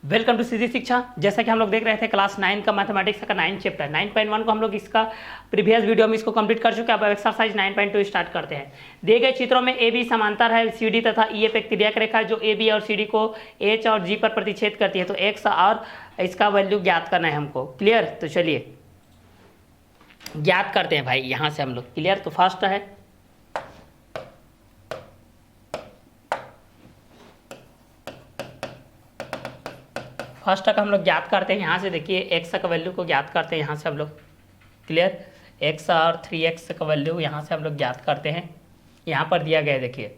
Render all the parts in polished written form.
Welcome to सीधी शिक्षा। जैसा कि हम लोग देख रहे थे क्लास 9 का मैथमेटिक्स का 9 चैप्टर 9.1 को हम लोग इसका प्रीवियस वीडियो में इसको कंप्लीट कर चुके हैं। अब एक्सरसाइज 9.2 स्टार्ट करते हैं। दिए गए चित्रों में ए बी समांतर है, सी डी तथा ई एफ एक तिर्यक रेखा है जो ए बी और सी डी को एच और जी पर प्रतिच्छेद करती है। तो एक्स और इसका वैल्यू ज्ञात करना है हमको। क्लियर? तो चलिए ज्ञात करते हैं भाई यहाँ से हम लोग। क्लियर? तो फर्स्ट है फर्स्ट तक हम लोग ज्ञात करते हैं। यहाँ से देखिए एक्स का वैल्यू को ज्ञात करते हैं यहाँ से हम लोग। क्लियर? एक्स और 3x का वैल्यू यहाँ से हम लोग ज्ञात करते हैं। यहाँ पर दिया गया है देखिए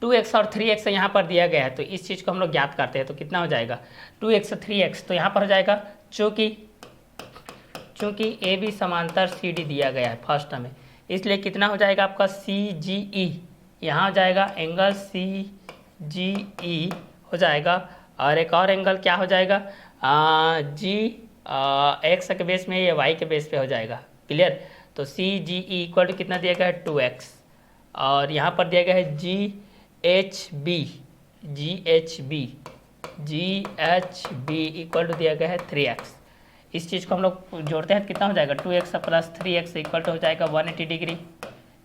2x और 3x यहाँ पर दिया गया है, तो इस चीज़ को हम लोग ज्ञात करते हैं। तो कितना हो जाएगा 2x 3x, तो यहाँ पर हो जाएगा चूँकि ए बी समांतर सी डी दिया गया है फर्स्ट में, इसलिए कितना हो जाएगा आपका सी जी ई। यहाँ हो जाएगा एंगल सी जी ई हो जाएगा, और एक और एंगल क्या हो जाएगा जी एक्स के बेस में या वाई के बेस पे हो जाएगा। क्लियर? तो सी जी ई इक्वल टू कितना दिया गया है 2x, और यहाँ पर दिया गया है G H B equal to दिया गया है 3x। इस चीज़ को हम लोग जोड़ते हैं तो कितना हो जाएगा 2x plus 3x equal to हो जाएगा 180 डिग्री।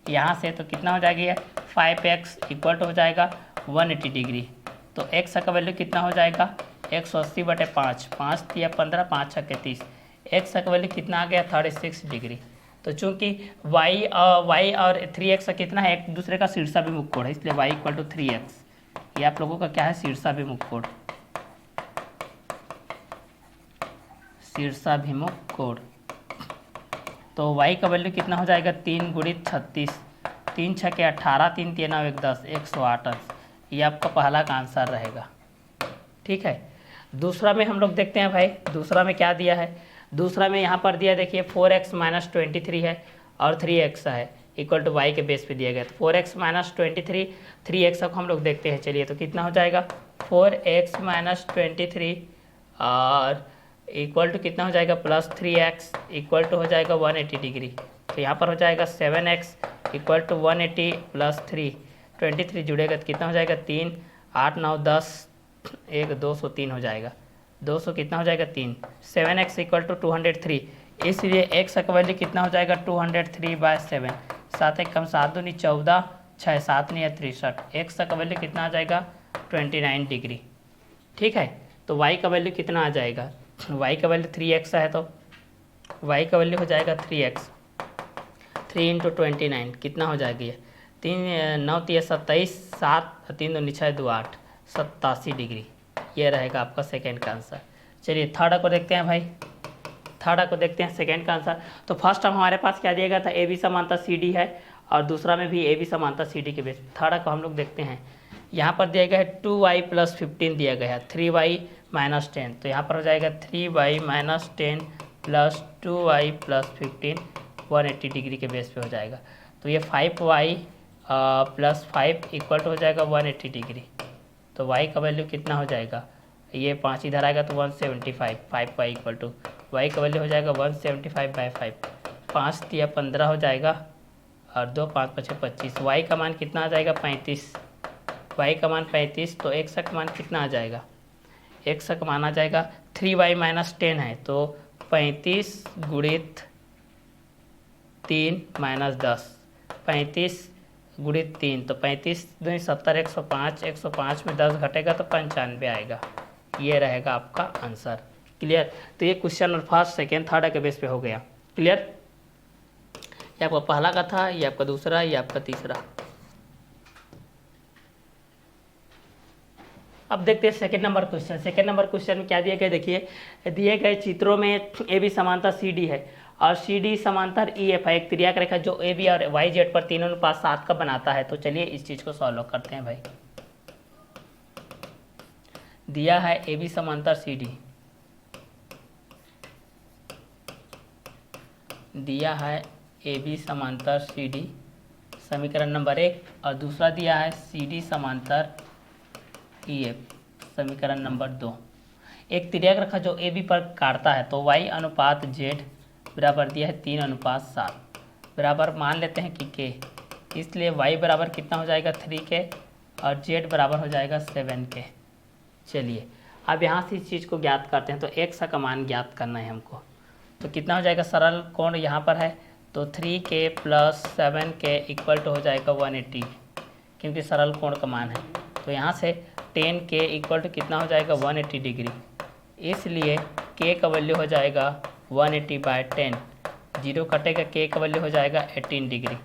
यहाँ से तो कितना हो जाएगा 5x इक्वल टू हो जाएगा 180 डिग्री। तो x का वैल्यू कितना हो जाएगा 180/5, 5 या 15, 5 छक्के 30। x का वैल्यू कितना आ गया 36 डिग्री। तो चूंकि y और 3x का कितना है एक दूसरे का शीर्षाभिमुख कोण है, इसलिए y इक्वल टू 3x। ये आप लोगों का क्या है शीर्षाभिमुख कोण, शीर्षाभिमुख कोण। तो y का वैल्यू कितना हो जाएगा 3 गुणित 36, 3 छक्के 18, 3 3 9 1 10, 108 अंश। ये आपका पहला का आंसर रहेगा। ठीक है। दूसरा में हम लोग देखते हैं भाई, दूसरा में क्या दिया है। दूसरा में यहाँ पर दिया देखिए 4x - 23 है और 3x है इक्वल टू y के बेस पे दिया गया। तो 4x - 23, 3x को हम लोग देखते हैं। चलिए तो कितना हो जाएगा 4x - 23 और इक्वल टू कितना हो जाएगा प्लस 3x इक्वल टू हो जाएगा 180 डिग्री। तो यहाँ पर हो जाएगा 7x इक्वल टू 180 प्लस 3, 23 जुड़ेगा तो कितना हो जाएगा 3, 8 9 10, 1 203 हो जाएगा। 200 कितना हो जाएगा 3, 7x इक्वल टू 203, इसलिए x का वैल्यू कितना हो जाएगा 203/7, 7 1 कम 7 दूनी 14, 6 7 नहीं 63, x का वैल्यू कितना आ जाएगा 29 डिग्री। ठीक है। तो y का वैल्यू कितना आ जाएगा, y का वैल्यू 3x है, तो y का वैल्यू हो जाएगा 3x, 3 × 29 कितना हो जाएगा ये 3 9 3 27, 7 3 2 6 2 8, 87 डिग्री। ये रहेगा आपका सेकेंड का आंसर। चलिए थर्ड को देखते हैं भाई, थर्ड को देखते हैं सेकेंड का आंसर। तो फर्स्ट टाइम हमारे पास क्या दिया गया था ए बी समांतर सी डी है, और दूसरा में भी ए बी समांतर सी डी के बेस। थर्ड को हम लोग देखते हैं। यहाँ पर दिया गया है 2y + 15 दिया गया है 3y - 10, तो यहाँ पर हो जाएगा 3y - 10 प्लस 2y + 15, 180 डिग्री के बेस पे हो जाएगा। तो ये 5y + 5 इक्वल टू हो जाएगा 180 डिग्री। तो y का वैल्यू कितना हो जाएगा, ये 5 इधर आएगा तो 175, 5y इक्वल टू y का वैल्यू हो जाएगा 175/5, 5 3 15 हो जाएगा और 2 5 5 25। y का मान कितना आ जाएगा 35, y का मान 35। तो x का मान कितना आ जाएगा, x का मान आ जाएगा 3y - 10 है, तो 35 गुणित 3 - 10, 35 गुणित 3, तो 35 दूनी 70, 105, 105 में 10 घटेगा तो 95 आएगा। ये रहेगा आपका आंसर। क्लियर? तो ये क्वेश्चन और फर्स्ट सेकेंड थर्ड के बेस पे हो गया। क्लियर? ये आपका पहला का था, ये आपका दूसरा, ये आपका तीसरा। अब देखते हैं second number question. Second number question में क्या दिया गया देखिए, दिए गए चित्रों में ए बी समांतर सी डी है और सी डी समांतर ई एफ है, एक तिर्यक रेखा जो ए बी और वाई जेड पर 3:7 का बनाता है। तो चलिए इस चीज़ को सॉल्व करते हैं भाई। दिया है ए बी समांतर सी डी, दिया है ए बी समांतर सी डी समीकरण नंबर 1, और दूसरा दिया है सी डी समांतर ई एफ समीकरण नंबर 2। एक तिर्यक रेखा जो ए बी पर काटता है, तो y अनुपात z बराबर दिया है 3:7 बराबर मान लेते हैं कि k, इसलिए y बराबर कितना हो जाएगा 3k और जेड बराबर हो जाएगा 7k। चलिए अब यहाँ से इस चीज़ को ज्ञात करते हैं। तो एक्स का मान ज्ञात करना है हमको। तो कितना हो जाएगा, सरल कोण यहाँ पर है तो 3k plus 7k equal to हो जाएगा 180, क्योंकि सरल कोण का मान है। तो यहाँ से 10k इक्वल टू कितना हो जाएगा 180 डिग्री, इसलिए k का वैल्यू हो जाएगा 180/10। जीरो कटेगा, k का वैल्यू हो जाएगा 18 डिग्री,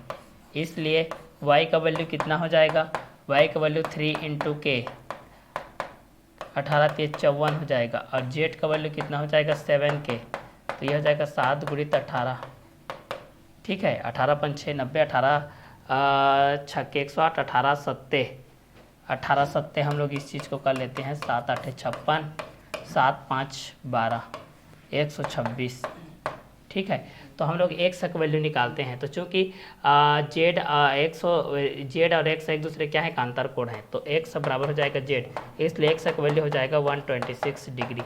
इसलिए y का वैल्यू कितना हो जाएगा, y का वैल्यू 3 × k 18 × 3 = 54 हो जाएगा। और z का वैल्यू कितना हो जाएगा 7k, तो यह हो जाएगा 7 × 18। ठीक है, 18 × 5 = 90, 18 छक्के 108, 18 सत्ते 18 सत्ते हम लोग इस चीज़ को कर लेते हैं, 7 8 56, 7 5 12, 126। ठीक है, तो हम लोग एक्स का वैल्यू निकालते हैं। तो चूँकि जेड जेड और एक्स एक दूसरे क्या है, कांतर कोण है, तो एक्स बराबर हो जाएगा जेड, इसलिए एक्स का वैल्यू हो जाएगा 126 डिग्री।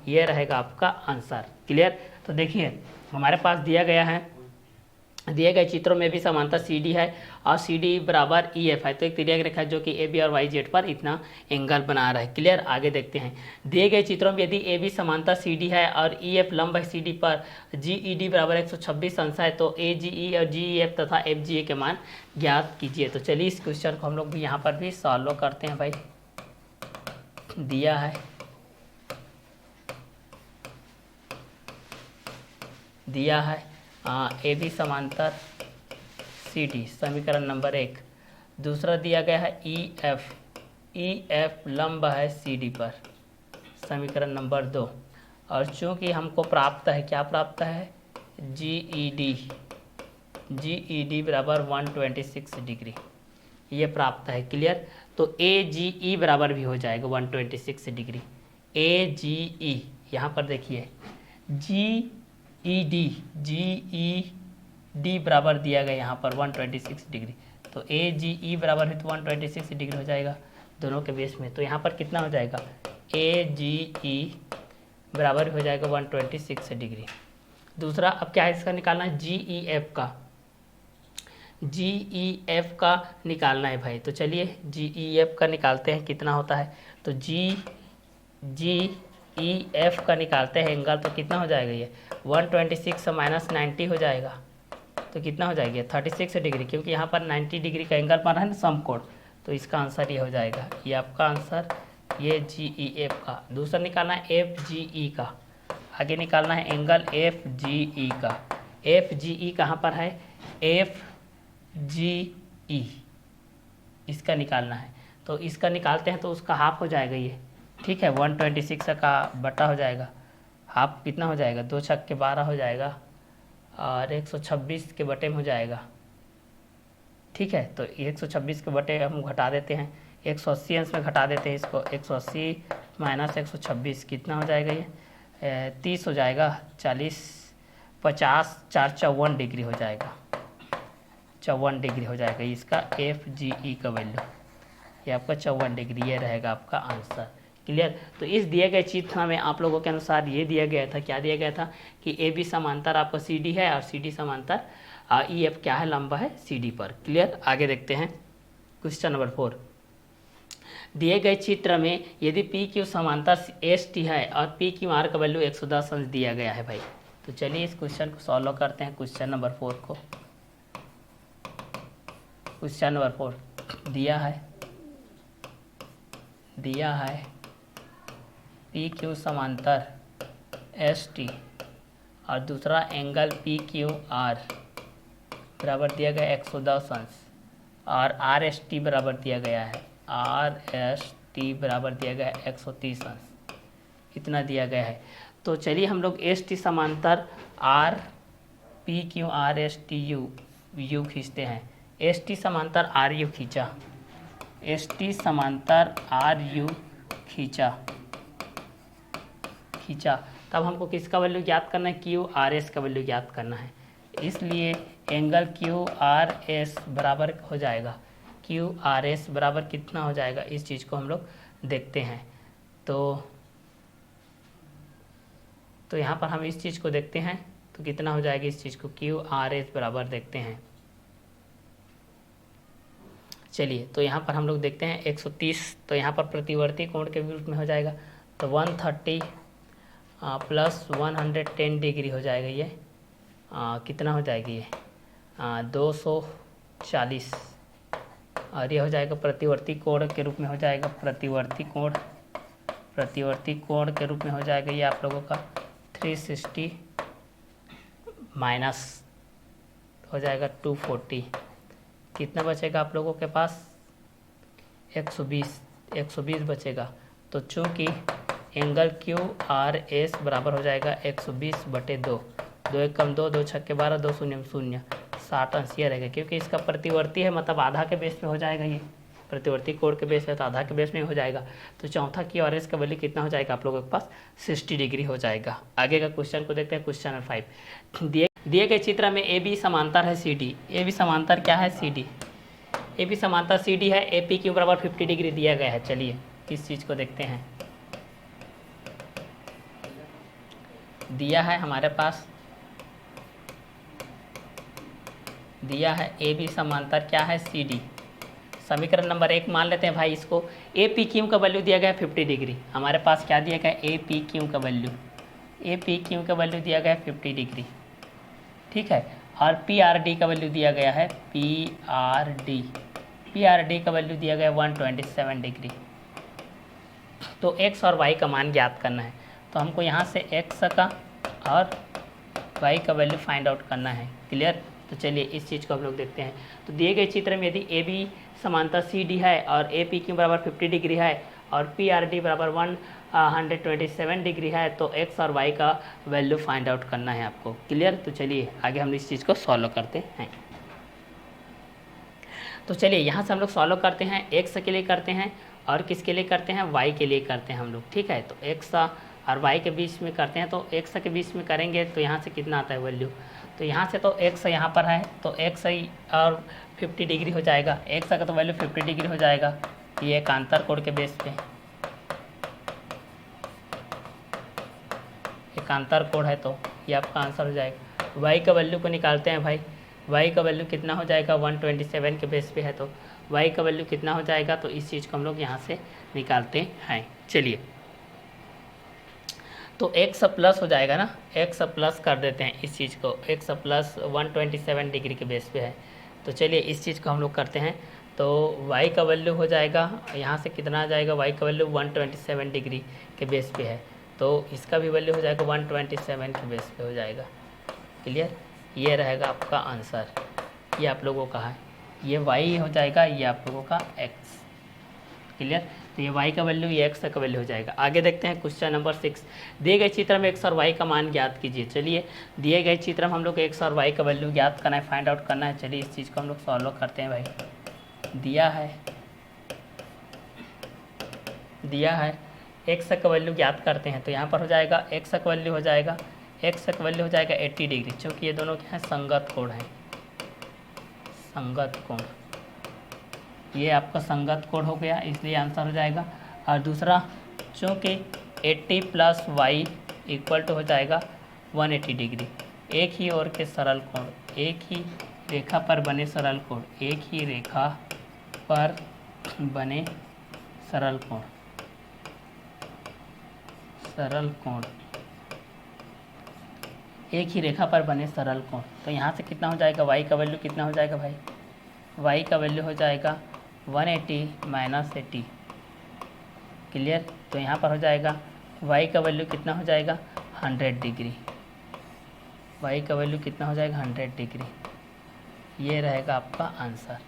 ये रहेगा आपका आंसर। क्लियर। तो देखिए हमारे पास दिया गया है, दिए गए चित्रों में भी समांतर सी डी है और सी डी बराबर ई एफ है। तो एक तिर्यक रेखा जो कि ए बी और वाई जेड पर इतना एंगल बना रहा है। क्लियर। आगे देखते हैं, दिए गए चित्रों में यदि ए बी समांतर सी डी है और ई एफ लंब है सी डी पर, जी ई डी बराबर 126 अंश है, तो ए जी ई और जी ई एफ तथा एफ जी ए के मान ज्ञात कीजिए। तो चलिए इस क्वेश्चन को हम लोग भी यहाँ पर भी सॉल्व करते हैं। भाई दिया है ए बी समांतर सी डी, समीकरण नंबर 1। दूसरा दिया गया है ई एफ लंब है सी डी पर, समीकरण नंबर 2। और चूंकि हमको प्राप्त है, क्या प्राप्त है, जी ई डी बराबर 126 डिग्री, ये प्राप्त है। क्लियर। तो ए जी ई बराबर भी हो जाएगा 126 डिग्री। ए जी ई यहाँ पर देखिए, जी ई डी बराबर दिया गया यहाँ पर 126 डिग्री, तो ए जी ई बराबर है तो 126 डिग्री हो जाएगा दोनों के बेस में। तो यहाँ पर कितना हो जाएगा, ए जी ई बराबर हो जाएगा 126 डिग्री। दूसरा अब क्या है, इसका निकालना है जी ई एफ का निकालना है भाई। तो चलिए जी ई एफ का निकालते हैं, कितना होता है, तो जी ई एफ का निकालते हैं एंगल, तो कितना हो जाएगा, ये 126 माइनस 90 हो जाएगा, तो कितना हो जाएगा 36 डिग्री, क्योंकि यहाँ पर 90 डिग्री का एंगल बना है ना समकोण, तो इसका आंसर ये हो जाएगा, ये आपका आंसर, ये जी ई एफ का। दूसरा निकालना है एफ जी ई का, आगे निकालना है एंगल एफ जी ई का। एफ जी ई कहाँ पर है, एफ जी ई, इसका निकालना है। तो इसका निकालते हैं तो उसका हाफ हो जाएगा ये। ठीक है, 126 का बटा हो जाएगा, हाफ कितना हो जाएगा, 2 छक्के 12 हो जाएगा और 126 के बटे में हो जाएगा। ठीक है, तो 126 के बटे हम घटा देते हैं, 180 अंश में घटा देते हैं इसको, 180 माइनस 126 कितना हो जाएगा, ये 30 हो जाएगा, 40 50 4 54 डिग्री हो जाएगा, 54 डिग्री हो जाएगा इसका एफ जी ई का वैल्यू, ये आपका 54 डिग्री, ये रहेगा आपका आंसर। क्लियर। तो इस दिए गए चित्र में आप लोगों के अनुसार ये दिया गया था, क्या दिया गया था कि ए बी समांतर आपका सी डी है और सी डी समांतर ई एफ क्या है, लंबा है सी डी पर। क्लियर। आगे देखते हैं क्वेश्चन नंबर 4। दिए गए चित्र में यदि पी क्यू समांतर एस टी है और पी क्यू आर का वैल्यू 110 अंश दिया गया है भाई। तो चलिए इस क्वेश्चन को सॉल्व करते हैं, क्वेश्चन नंबर 4 को। क्वेश्चन नंबर 4 दिया है पी क्यू समांतर एस टी और दूसरा एंगल पी क्यू आर बराबर दिया गया 110 अंश और आर एस टी बराबर दिया गया है, आर एस टी बराबर दिया गया है 130 अंश, इतना दिया गया है। तो चलिए हम लोग एस टी समांतर R P Q R S T U खींचते हैं। एस टी समांतर आर यू खींचा, एस टी समांतर आर यू खींचा, तब हमको किसका वैल्यू ज्ञात करना है, क्यू आर एस का वैल्यू ज्ञात करना है। इसलिए एंगल क्यू आर एस बराबर हो जाएगा, क्यू आर एस बराबर कितना हो जाएगा, इस चीज़ को हम लोग देखते हैं। तो यहाँ पर हम इस चीज़ को देखते हैं तो कितना हो जाएगा इस चीज़ को, क्यू आर एस बराबर देखते हैं। चलिए तो यहाँ पर हम लोग देखते हैं 130, तो यहाँ पर प्रतिवर्ती कोण के रूप में हो जाएगा, तो 130 प्लस 110 डिग्री हो जाएगा ये, कितना हो जाएगी ये 240, और ये हो जाएगा प्रतिवर्ती कोण के रूप में हो जाएगा, प्रतिवर्ती कोण के रूप में हो जाएगा ये आप लोगों का 360 माइनस हो जाएगा 240, कितना बचेगा आप लोगों के पास 120 बचेगा। तो चूँकि एंगल क्यू आर एस बराबर हो जाएगा 120/2, 2 1 कम 2, 2 छक्के 12, 2 शून्य 0, 60 अंश ये रहेगा, क्योंकि इसका प्रतिवर्ती है मतलब आधा के बेस पे हो जाएगा, ये प्रतिवर्ती कोण के बेस पे तो आधा के बेस में हो जाएगा। तो चौथा क्यू आर एस का वैल्यू कितना हो जाएगा आप लोगों के पास 60 डिग्री हो जाएगा। आगे का क्वेश्चन को देखते हैं, क्वेश्चन नंबर 5। दिए गए चित्र में ए बी समांतर है सी डी, ए बी समांतर क्या है सी डी, ए बी समांतर सी डी है, ए पी क्यू बराबर 50 डिग्री दिया गया है। चलिए इस चीज़ को देखते हैं, दिया है हमारे पास, दिया है ए बी समांतर क्या है सी डी। समीकरण नंबर 1 मान लेते हैं भाई इसको, ए पी क्यू का वैल्यू दिया गया है 50 डिग्री, हमारे पास क्या दिया गया है ए पी क्यू का वैल्यू, ए पी क्यू का वैल्यू दिया गया है 50 डिग्री, ठीक है। और पी आर डी का वैल्यू दिया गया है पी आर डी का वैल्यू दिया गया है 127 डिग्री। तो एक्स और वाई का मान ज्ञात करना है, तो हमको यहाँ से एक्स का और वाई का वैल्यू फाइंड आउट करना है। क्लियर? तो चलिए इस चीज़ को हम लोग देखते हैं। तो दिए गए चित्र में यदि ए बी समांतर सी डी है और ए पी क्यू बराबर 50 डिग्री है और पी आर डी बराबर 127 डिग्री है, तो एक्स और वाई का वैल्यू फाइंड आउट करना है आपको। क्लियर? तो चलिए आगे हम इस चीज़ को सॉल्व करते हैं। तो चलिए यहाँ से हम लोग सॉल्व करते हैं, एक्स के लिए करते हैं और किसके लिए करते हैं, वाई के लिए करते हैं हम लोग, ठीक है। तो एक्स और वाई के बीच में करते हैं, तो एक्स के बीच में करेंगे तो यहाँ से कितना आता है वैल्यू, तो यहाँ से तो एक्स यहाँ पर है तो एक्स और 50 डिग्री हो जाएगा, एक्स का तो वैल्यू 50 डिग्री हो जाएगा, ये एक अंतर कोण के बेस पे एक अंतर कोण है, तो ये आपका आंसर हो जाएगा। वाई का वैल्यू को निकालते हैं भाई, वाई का वैल्यू कितना हो जाएगा 127 के बेस पे है, तो वाई का वैल्यू कितना हो जाएगा, तो इस चीज़ को हम लोग यहाँ से निकालते हैं। चलिए तो एक्स प्लस हो जाएगा ना, एक्स प्लस कर देते हैं इस चीज़ को, एक्स प्लस 127 डिग्री के बेस पे है। तो चलिए इस चीज़ को हम लोग करते हैं, तो वाई का वैल्यू हो जाएगा यहाँ से कितना आ जाएगा, वाई का वैल्यू 127 डिग्री के बेस पे है, तो इसका भी वैल्यू हो जाएगा 127 के बेस पे हो जाएगा। क्लियर? ये रहेगा आपका आंसर, ये आप लोगों का है, ये वाई हो जाएगा, ये आप लोगों का एक्स। क्लियर? तो ये y का वैल्यू, ये x का वैल्यू हो जाएगा। आगे देखते हैं क्वेश्चन नंबर 6। दिए गए चित्र में x और y का मान ज्ञात कीजिए। चलिए दिए गए चित्र में हम लोग x और y का वैल्यू ज्ञात करना है, फाइंड आउट करना है। चलिए इस चीज़ को हम लोग सॉल्व करते हैं भाई। दिया है x का वैल्यू ज्ञात करते हैं, तो यहाँ पर हो जाएगा x का वैल्यू हो जाएगा, x का वैल्यू हो जाएगा 80 डिग्री, क्योंकि ये दोनों क्या है, संगत कोण है, संगत कोण, ये आपका संगत कोण हो गया, इसलिए आंसर हो जाएगा। और दूसरा चूँकि 80 प्लस वाई इक्वल टू हो जाएगा 180 डिग्री, एक ही ओर के सरल कोण, एक ही रेखा पर बने सरल कोण, एक ही रेखा पर बने सरल कोण, सरल कोण, एक ही रेखा पर बने सरल कोण। तो यहाँ से कितना हो जाएगा, वाई का वैल्यू कितना हो जाएगा भाई, वाई का वैल्यू हो जाएगा 180 माइनस 80। क्लियर? तो यहाँ पर हो जाएगा y का वैल्यू कितना हो जाएगा 100 डिग्री, y का वैल्यू कितना हो जाएगा 100 डिग्री, ये रहेगा आपका आंसर।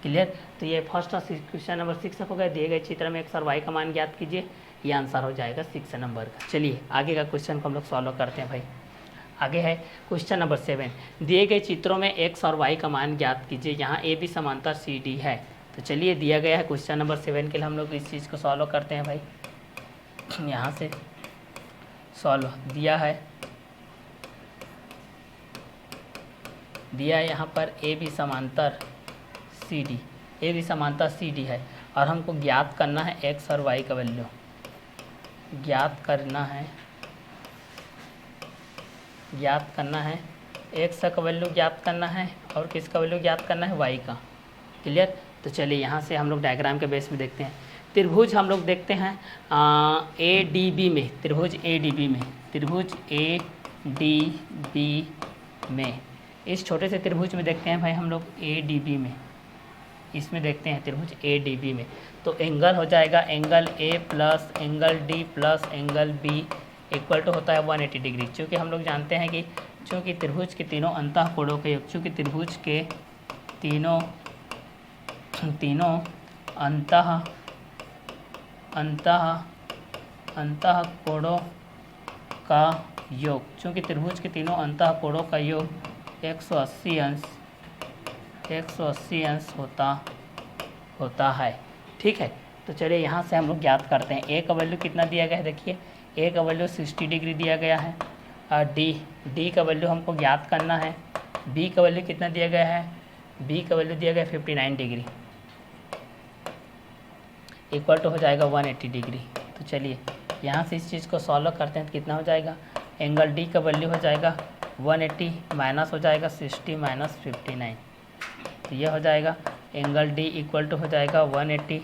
क्लियर? तो ये फर्स्ट क्वेश्चन नंबर 6 हो गया। दिए गए चित्र में x और y का मान ज्ञात कीजिए, ये आंसर हो जाएगा 6 नंबर का। चलिए आगे का क्वेश्चन को हम लोग सॉल्व करते हैं भाई। आगे है क्वेश्चन नंबर 7। दिए गए चित्रों में x और y का मान ज्ञात कीजिए, यहाँ ए बी समांतर सी डी है। तो चलिए दिया गया है क्वेश्चन नंबर 7 के लिए हम लोग इस चीज़ को सॉल्व करते हैं भाई। यहाँ से सॉल्व दिया है यहाँ पर ए बी समांतर सी डी, ए बी समांतर सी डी है और हमको ज्ञात करना है एक्स और वाई का वैल्यू, ज्ञात करना है एक्स का वैल्यू ज्ञात करना है और किसका वैल्यू ज्ञात करना है, वाई का। क्लियर? तो चलिए यहाँ से हम लोग डायग्राम के बेस में देखते हैं। त्रिभुज हम लोग देखते हैं ADB में, त्रिभुज ADB में, त्रिभुज ADB में, इस छोटे से त्रिभुज में देखते हैं भाई हम लोग ADB में, इसमें देखते हैं त्रिभुज ADB में। तो एंगल हो जाएगा angle A plus angle D plus angle B equal to होता है 180 डिग्री। चूँकि हम लोग जानते हैं कि चूँकि त्रिभुज के तीनों अंतः कोणों के योग, चूँकि त्रिभुज के तीनों अंतः कोणों का योग, चूँकि त्रिभुज के तीनों अंतः कोणों का योग 180 अंश होता है। ठीक है, तो चलिए यहाँ से हम लोग ज्ञात करते हैं। ए का वैल्यू कितना दिया गया है, देखिए ए का वैल्यू 60 डिग्री दिया गया है, और डी का वैल्यू हमको ज्ञात करना है। बी का वैल्यू कितना दिया गया है, बी का वैल्यू दिया गया है 59 डिग्री, इक्वल टू हो जाएगा 180 डिग्री। तो चलिए यहाँ से इस चीज़ को सॉल्व करते हैं तो कितना हो जाएगा, एंगल डी का वैल्यू हो जाएगा 180 माइनस हो जाएगा 60 माइनस 59, तो ये हो जाएगा एंगल डी इक्वल टू हो जाएगा 180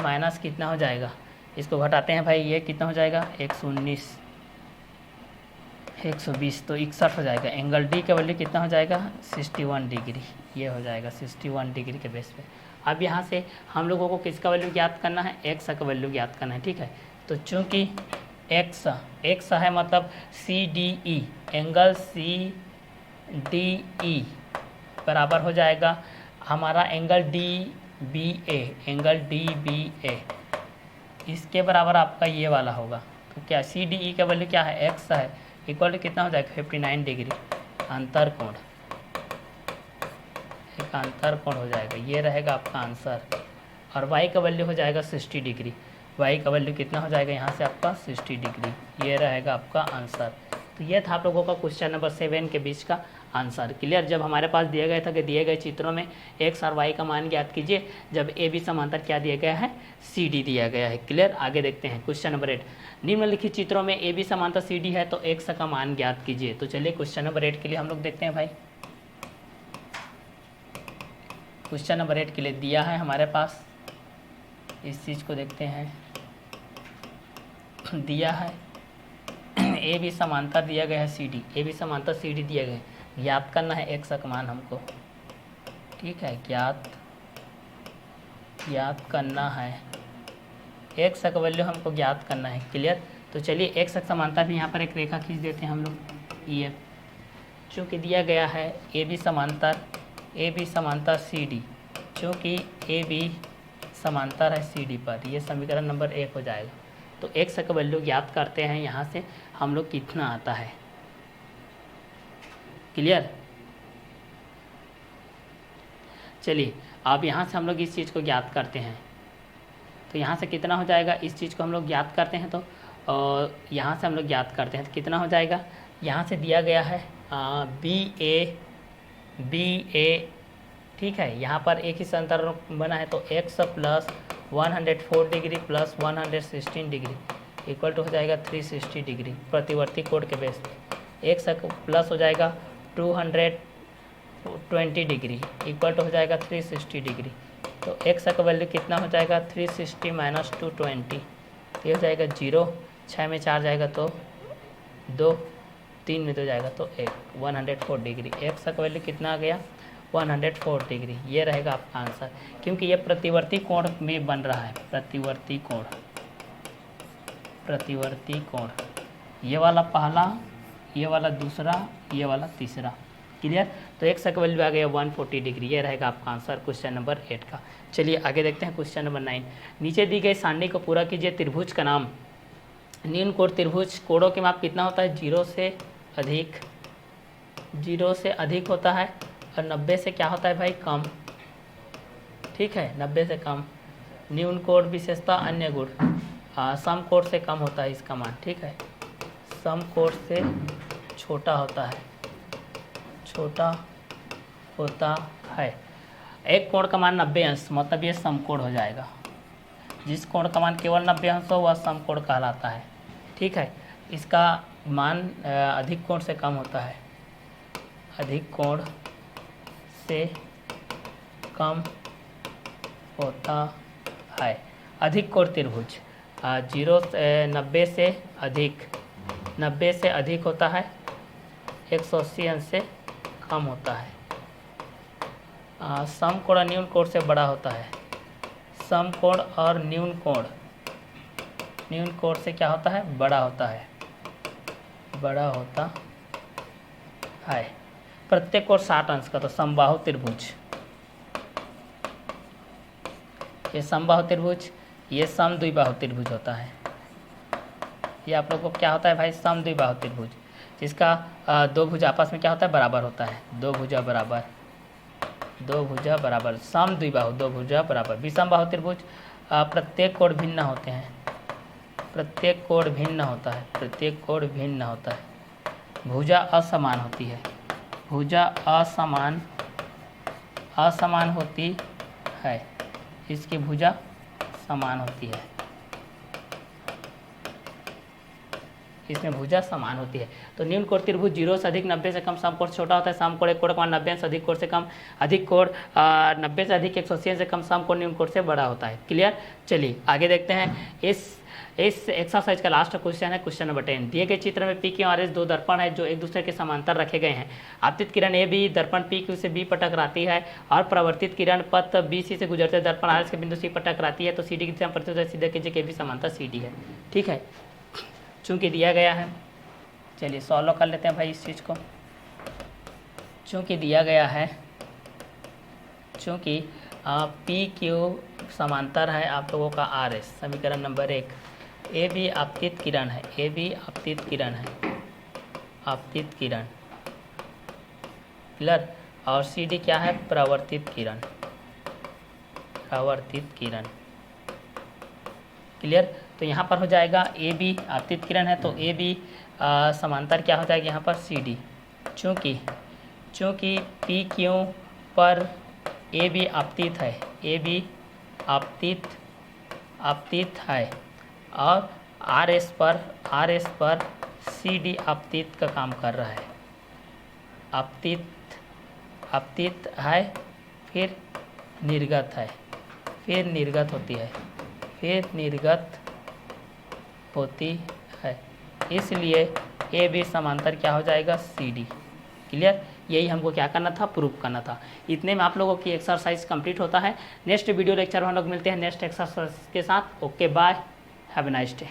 माइनस कितना हो जाएगा, इसको घटाते हैं भाई, ये कितना हो जाएगा 119 120, तो 61 हो जाएगा। एंगल डी का वैल्यू कितना हो जाएगा 61 डिग्री, ये हो जाएगा 61 डिग्री के बेस पे। अब यहाँ से हम लोगों को किसका वैल्यू ज्ञात करना है, एक्स का वैल्यू ज्ञात करना है। ठीक है, तो चूँकि एक्स है मतलब CDE, एंगल CDE बराबर हो जाएगा हमारा एंगल DBA, एंगल DBA इसके बराबर आपका ये वाला होगा। तो क्या CDE का वैल्यू क्या है, एक्स है, इक्वल टू कितना हो जाएगा 59 डिग्री, अंतर कोण, एक अंतर कोण हो जाएगा, ये रहेगा आपका आंसर। और y का वैल्यू हो जाएगा 60 डिग्री, y का वैल्यू कितना हो जाएगा यहाँ से आपका 60 डिग्री, ये रहेगा आपका आंसर। तो ये था आप लोगों का क्वेश्चन नंबर 7 के बीच का आंसर। क्लियर, जब हमारे पास दिया गया था कि दिए गए चित्रों में x और y का मान ज्ञात कीजिए, जब ए बी समांतर क्या दिया गया है, CD दिया गया है। क्लियर, आगे देखते हैं क्वेश्चन नंबर 8। निम्नलिखित चित्रों में ए बी समांतर CD है तो x का मान ज्ञात कीजिए। तो चलिए क्वेश्चन नंबर 8 के लिए हम लोग देखते हैं भाई। क्वेश्चन नंबर 8 के लिए दिया है हमारे पास, इस चीज़ को देखते हैं। दिया है ए बी समांतर दिया गया है CD, ए बी समांतर CD दिया गया है, ज्ञात करना है एक्स का मान हमको। ठीक है, ज्ञात करना है एक्स का वैल्यू हमको ज्ञात करना है। क्लियर, तो चलिए एक्स का समांतर भी यहाँ पर एक रेखा खींच देते हैं हम लोग, ये चूँकि दिया गया है ए बी समांतर CD, चूँकि ए बी समांतर है CD पर, ये समीकरण नंबर 1 हो जाएगा। तो एक्स का वैल्यू ज्ञात करते हैं यहाँ से हम लोग कितना आता है। क्लियर, चलिए अब यहाँ से हम लोग इस चीज़ को ज्ञात करते हैं। तो यहाँ से कितना हो जाएगा, इस चीज़ को हम लोग ज्ञात करते हैं, तो यहाँ से हम लोग ज्ञात करते हैं तो कितना हो जाएगा, यहाँ से दिया गया है BA। ठीक है, यहाँ पर एक ही अंतर बना है, तो x plus 104 degree plus 116 degree equal to हो जाएगा 360 डिग्री प्रतिवर्ती कोण के बेस पे। x प्लस हो जाएगा 220 डिग्री इक्वल टू हो जाएगा 360 डिग्री। तो x का वैल्यू कितना हो जाएगा 360 माइनस 220, ये हो जाएगा 0, 6 में 4 जाएगा तो 2, 3 में 2 जाएगा तो 104 डिग्री। x का वैल्यू कितना आ गया 104 डिग्री, ये रहेगा आपका आंसर, क्योंकि ये प्रतिवर्ती कोण में बन रहा है, प्रतिवर्ती कोण, ये वाला पहला, ये वाला दूसरा, ये वाला तीसरा। क्लियर, तो एक्स का वैल्यू आ गया 140 डिग्री, ये रहेगा आपका आंसर क्वेश्चन नंबर 8 का। चलिए आगे देखते हैं क्वेश्चन नंबर 9। नीचे दी गई सारणी को पूरा कीजिए। त्रिभुज का नाम, निम्न कोण त्रिभुज, कोणों के माप कितना होता है, 0 से अधिक होता है और 90 से क्या होता है भाई, कम। ठीक है, 90 से कम। न्यून कोण विशेषता अन्य गुण, सम कोण से कम होता है इसका मान। ठीक है, सम कोण से छोटा होता है। एक कोण का मान 90 अंश, मतलब ये समकोण हो जाएगा। जिस कोण का मान केवल 90 अंश हो वह समकोण कहलाता है। ठीक है, इसका मान अधिक कोण से कम होता है, अधिक कोण से कम होता है। अधिक कोण त्रिभुज 0 से 90 से अधिक, 90 से अधिक होता है, 180 अंश से कम होता है। समकोण और न्यून कोण से बड़ा होता है। समकोण और न्यून कोण से क्या होता है? बड़ा होता है, बड़ा होता है। प्रत्येक कोण 60 अंश का, तो समबाहु त्रिभुज, ये समबाहु त्रिभुज, ये समद्विबाहु त्रिभुज होता है। ये आप लोग को क्या होता है भाई? समद्विबाहु त्रिभुज, जिसका दो भुजा आपस में क्या होता है? बराबर होता है। दो भुजा बराबर, दो भुजा बराबर, समद्विबाहु, दो भुजा बराबर। विषमबाहु त्रिभुज प्रत्येक कोण भिन्न होते हैं, प्रत्येक कोण भिन्न होता है, प्रत्येक कोण भिन्न होता है। भुजा असमान होती है, भुजा असमान होती है, इसकी भुजा समान होती है, इसमें भुजा समान होती है। तो न्यून कोण त्रिभुज 0 से अधिक, 90 से कम, समकोण छोटा होता है। समकोण एक कोण का मान 90 से अधिक कोण से कम, अधिक कोण 90 से अधिक 180 से कम, समकोण न्यून कोण से बड़ा होता है। क्लियर? चलिए आगे देखते हैं। इस एक्सरसाइज का लास्ट क्वेश्चन है क्वेश्चन नंबर 10। दिए गए चित्र में पी क्यू आर एस दो दर्पण है जो एक दूसरे के समांतर रखे गए हैं। आपतित किरण ए बी दर्पण पी क्यू से बी पर टकराती है और परावर्तित किरण पथ बी सी से गुजरते दर्पण आर एस के बिंदु सी पर टकराती है, तो सी डी की दिशा में प्रतिरोध सीधे कीजिए के बी समांतर सी डी है। ठीक है, चूँकि दिया गया है, चलिए सॉल्व कर लेते हैं भाई इस चीज़ को। चूँकि दिया गया है, चूँकि पी क्यू समांतर है आप लोगों का आर एस, समीकरण नंबर 1। ए बी आपतित किरण है, ए बी आपतित किरण है, आपतित किरण, क्लियर। और सी डी क्या है? परावर्तित किरण, परावर्तित किरण, क्लियर। तो यहाँ पर हो जाएगा ए बी आपतित किरण है, तो ए बी समांतर क्या हो जाएगा यहाँ पर? C D. चूँकि पी क्यू पर ए बी आपतित है, ए बी आपतित है और आर एस पर सी डी आपतित का काम कर रहा है। आपतित है, फिर निर्गत है, फिर निर्गत होती है, फिर निर्गत होती है, इसलिए ए बी समांतर क्या हो जाएगा? C D. क्लियर? यही हमको क्या करना था? प्रूफ करना था। इतने में आप लोगों की एक्सरसाइज कंप्लीट होता है। नेक्स्ट वीडियो लेक्चर में हम लोग मिलते हैं नेक्स्ट एक्सरसाइज के साथ। Okay bye, have a nice day.